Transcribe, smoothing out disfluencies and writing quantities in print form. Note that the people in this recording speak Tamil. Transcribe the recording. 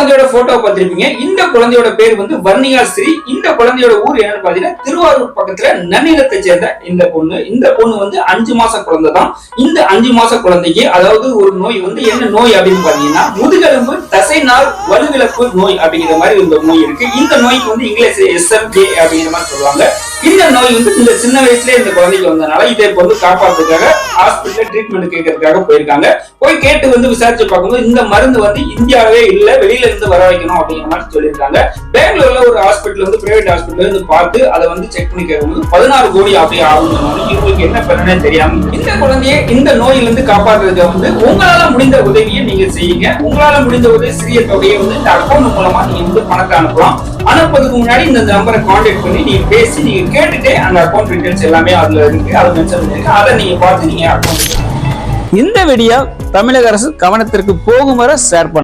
குழந்தையோட போட்டோ பார்த்திருப்பீங்க. இந்த குழந்தையோட பேர் வந்து வர்ணிகா ஸ்ரீ. இந்த குழந்தையோட ஊர் என்னன்னு பாத்தீங்கன்னா திருவாரூர் பக்கத்துல நன்னிலத்தை சேர்ந்த இந்த பொண்ணு வந்து 5 மாச குழந்தை தான். இந்த 5 மாச குழந்தைக்கு அதாவது ஒரு நோய் வந்து என்ன நோய் அப்படின்னு பாத்தீங்கன்னா முதுகெலும்பு தசை நார் வலுவிழப்பு நோய் அப்படிங்கிற மாதிரி இந்த நோய் இருக்கு. இந்த நோய்க்கு வந்து இங்கிலீஷ் SMJ அப்படிங்கிற மாதிரி சொல்லுவாங்க. இந்த நோய் வந்து இந்த சின்ன வயசுல இந்த குழந்தைக்கு வந்தனால இதை வந்து காப்பாற்றுறதுக்காக ஹாஸ்பிட்டல் ட்ரீட்மெண்ட் கேட்கறதுக்காக போயிருக்காங்க. போய் கேட்டு வந்து விசாரிச்சு பார்க்கும்போது இந்த மருந்து வந்து இந்தியாவே இல்ல, வெளியில இருந்து வர வைக்கணும் அப்படிங்கிற மாதிரி சொல்லியிருக்காங்க. பெங்களூர்ல ஒரு ஹாஸ்பிட்டல் வந்து பிரைவேட் ஹாஸ்பிட்டல் வந்து பார்த்து அதை வந்து செக் பண்ணி கேட்கும்போது 16 கோடி அப்படி ஆகும். இவங்களுக்கு என்ன பண்ணனே தெரியாம இந்த குழந்தைய இந்த நோயிலிருந்து காப்பாற்றுறதுக்கு வந்து உங்களால முடிந்த உதவியை நீங்க செய்யுங்க. உங்களால முடிந்த உதவி சிறிய தொகையை வந்து இந்த அக்கௌண்ட் மூலமா நீங்க வந்து பணத்தை அனுப்பலாம். அனுப்புறதுக்கு முன்னாடி இந்த நம்பரை கான்டாக்ட் பண்ணி நீங்க பேசி நீங்க கேட்டுட்டு அந்த அக்கௌண்ட் டீடைல்ஸ் எல்லாமே அதுல இருக்கு, அதை மென்ஷன் பண்ணிருக்கு. அதை நீங்க பார்த்து நீங்க அக்கௌண்ட். இந்த வீடியோ தமிழக அரசு கவனத்திற்கு போகும் வரை ஷேர் பண்ணுங்க.